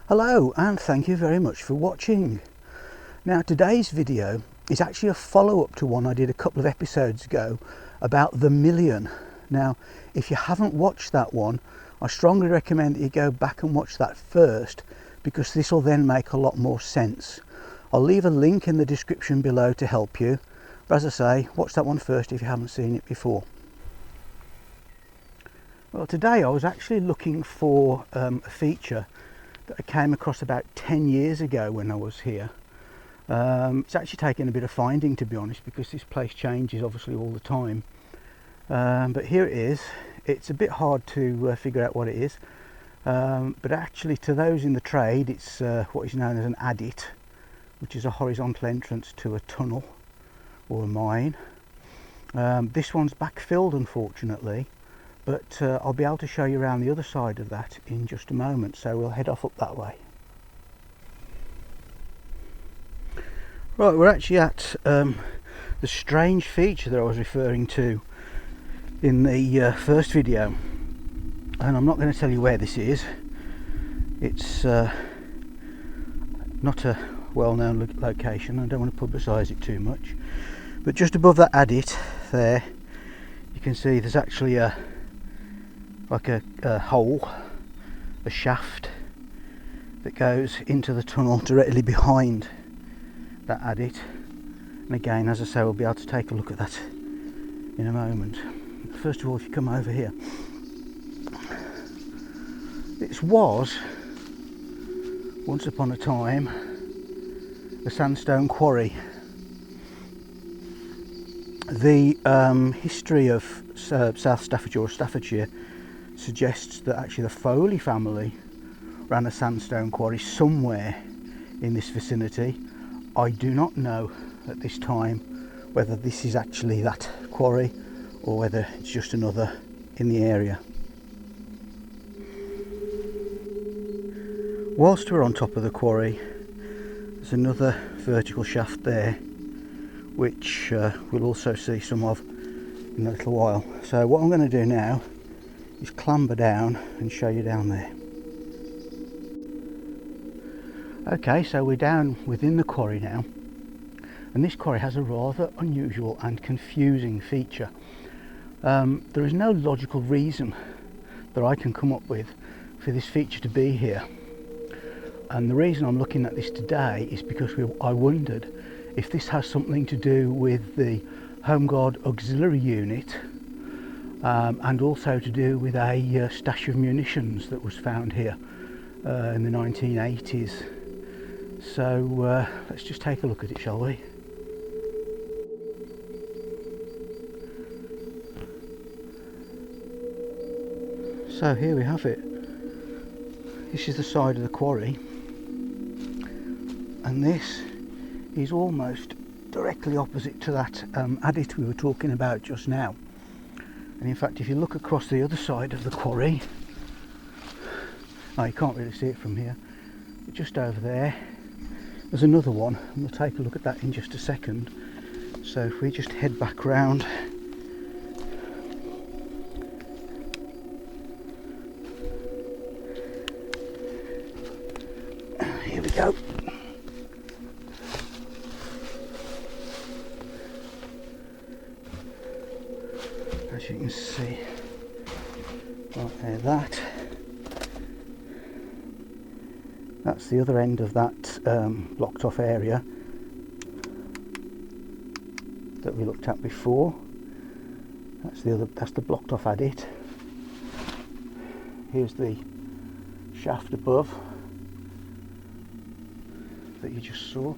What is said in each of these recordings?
Hello and thank you very much for watching. Now today's video is actually a follow-up to one I did a couple of episodes ago about the million. Now if you haven't watched that one, I strongly recommend that you go back and watch that first, because this will then make a lot more sense. I'll leave a link in the description below to help you, but as I say, watch that one first if you haven't seen it before. Well, today I was actually looking for a feature that I came across about 10 years ago when I was here. It's actually taken a bit of finding, to be honest, because this place changes obviously all the time. But here it is. It's a bit hard to figure out what it is, but actually to those in the trade it's what is known as an adit, which is a horizontal entrance to a tunnel or a mine. This one's backfilled, unfortunately, but I'll be able to show you around the other side of that in just a moment, so we'll head off up that way. Right, we're actually at the strange feature that I was referring to in the first video, and I'm not going to tell you where this is. It's not a well-known location. I don't want to publicise it too much, but just above that adit there you can see there's actually a hole, a shaft that goes into the tunnel directly behind that adit. And again, as I say, we'll be able to take a look at that in a moment. First of all, if you come over here, this was once upon a time a sandstone quarry. The history of South Staffordshire or Staffordshire suggests that actually the Foley family ran a sandstone quarry somewhere in this vicinity. I do not know at this time whether this is actually that quarry or whether it's just another in the area. Whilst we're on top of the quarry, there's another vertical shaft there, which we'll also see some of in a little while. So what I'm going to do now is clamber down and show you down there. Okay, so we're down within the quarry now, and this quarry has a rather unusual and confusing feature. There is no logical reason that I can come up with for this feature to be here, and the reason I'm looking at this today is because I wondered if this has something to do with the Home Guard Auxiliary Unit, and also to do with a stash of munitions that was found here in the 1980s. So let's just take a look at it, shall we? So here we have it. This is the side of the quarry, and this is almost directly opposite to that adit we were talking about just now. And in fact, if you look across the other side of the quarry, you can't really see it from here, but just over there there's another one, and we'll take a look at that in just a second. So if we just head back round, here we go. As you can see right there, that's the other end of that blocked off area that we looked at before. That's the blocked off adit. Here's the shaft above that you just saw,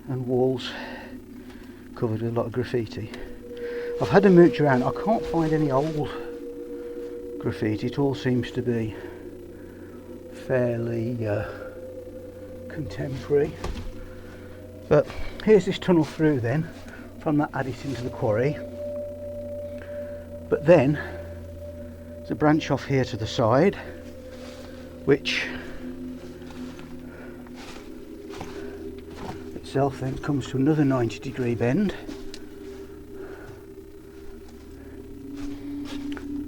and walls covered with a lot of graffiti. I've had a mooch around. I can't find any old graffiti. It all seems to be fairly contemporary. But here's this tunnel through then from that adit into the quarry. But then there's a branch off here to the side, which itself then comes to another 90-degree bend.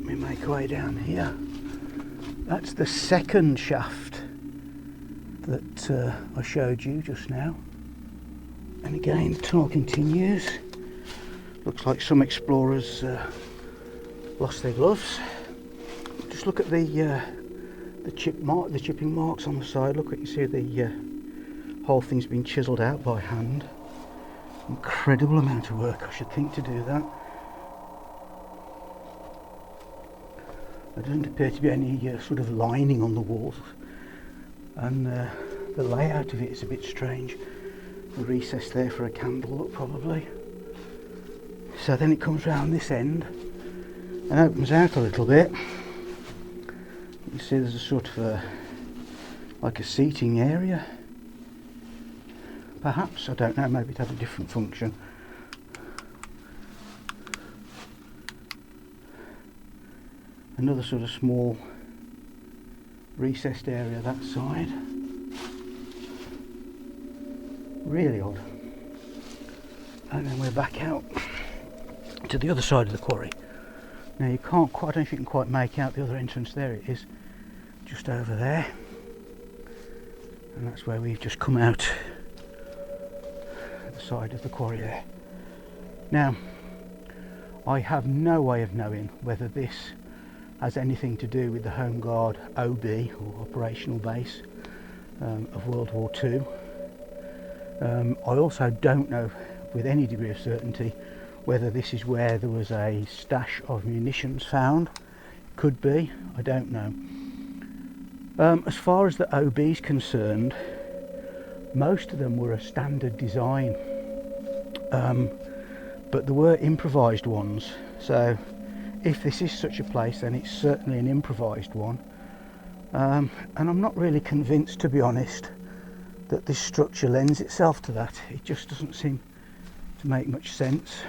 Let me make our way down here. That's the second shaft that I showed you just now. And again, the tunnel continues. Looks like some explorers lost their gloves. Just look at the chipping marks on the side. Look, you see the whole thing's been chiselled out by hand. Incredible amount of work, I should think, to do that. There doesn't appear to be any sort of lining on the walls, and the layout of it is a bit strange. A recess there for a candle, look, probably. So then it comes round this end and opens out a little bit. You can see there's a sort of like a seating area. Perhaps, I don't know, maybe it had a different function. Another sort of small recessed area that side. Really odd. And then we're back out to the other side of the quarry. Now you can't quite, I don't know if you can quite make out the other entrance. There it is, just over there. And that's where we've just come out, the side of the quarry there. Now, I have no way of knowing whether this has anything to do with the Home Guard OB, or operational base, of World War II. I also don't know with any degree of certainty whether this is where there was a stash of munitions found. Could be, I don't know. As far as the OB is concerned, most of them were a standard design, but there were improvised ones. So if this is such a place, then it's certainly an improvised one. And I'm not really convinced, to be honest, that this structure lends itself to that. It just doesn't seem to make much sense.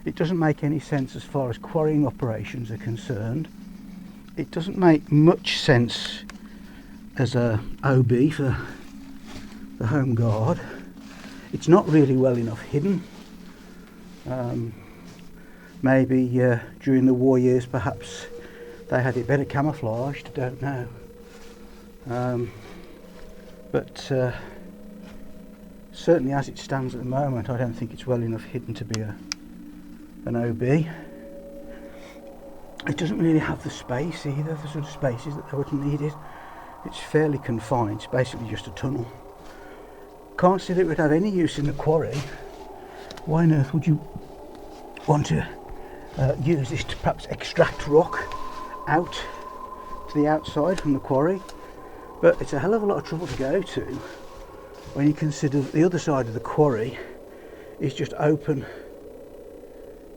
It doesn't make any sense as far as quarrying operations are concerned. It doesn't make much sense as a OB for the Home Guard. It's not really well enough hidden. Maybe during the war years perhaps they had it better camouflaged, I don't know. But certainly as it stands at the moment, I don't think it's well enough hidden to be an OB. It doesn't really have the space either, the sort of spaces that would needed. It's fairly confined, it's basically just a tunnel. Can't see that it would have any use in the quarry. Why on earth would you want to use this to perhaps extract rock out to the outside from the quarry? But it's a hell of a lot of trouble to go to when you consider that the other side of the quarry is just open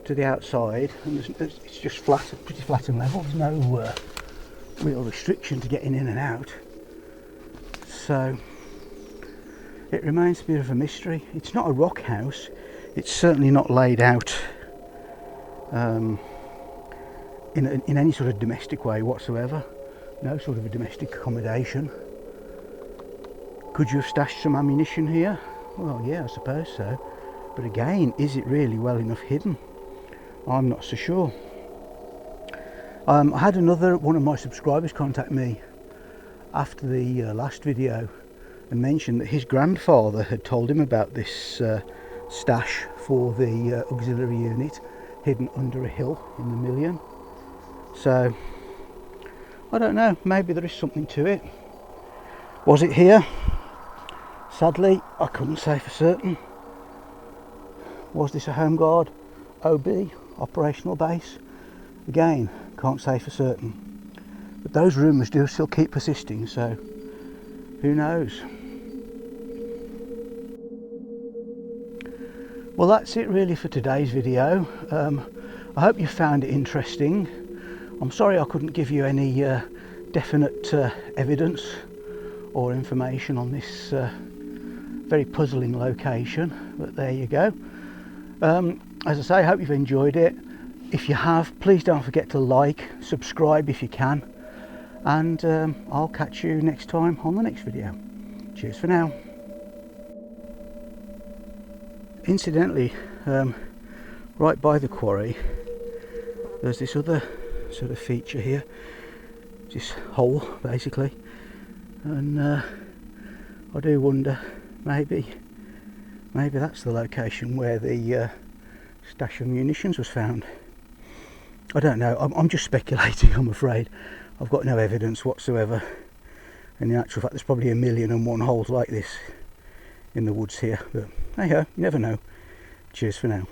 to the outside, and it's just flat, pretty flat and level. There's no real restriction to getting in and out. So it remains a bit of a mystery. It's not a rock house. It's certainly not laid out in any sort of domestic way whatsoever. No sort of a domestic accommodation. Could you have stashed some ammunition here? Well, yeah, I suppose so. But again, is it really well enough hidden? I'm not so sure. I had another one of my subscribers contact me after the last video and mentioned that his grandfather had told him about this stash for the auxiliary unit hidden under a hill in the Million. So I don't know, maybe there is something to it. Was it here? Sadly, I couldn't say for certain. Was this a Home Guard OB operational base? Again, can't say for certain. But those rumours do still keep persisting, so who knows? Well, that's it really for today's video. I hope you found it interesting. I'm sorry I couldn't give you any definite evidence or information on this very puzzling location, but there you go. As I say, I hope you've enjoyed it. If you have, please don't forget to like, subscribe if you can, and I'll catch you next time on the next video. Cheers for now. Incidentally, right by the quarry there's this other sort of feature here. this hole basically, and I do wonder, maybe that's the location where the stash of munitions was found. I don't know, I'm just speculating, I'm afraid. I've got no evidence whatsoever, and in actual fact there's probably 1,000,001 holes like this in the woods here, but hey ho, you never know. Cheers for now.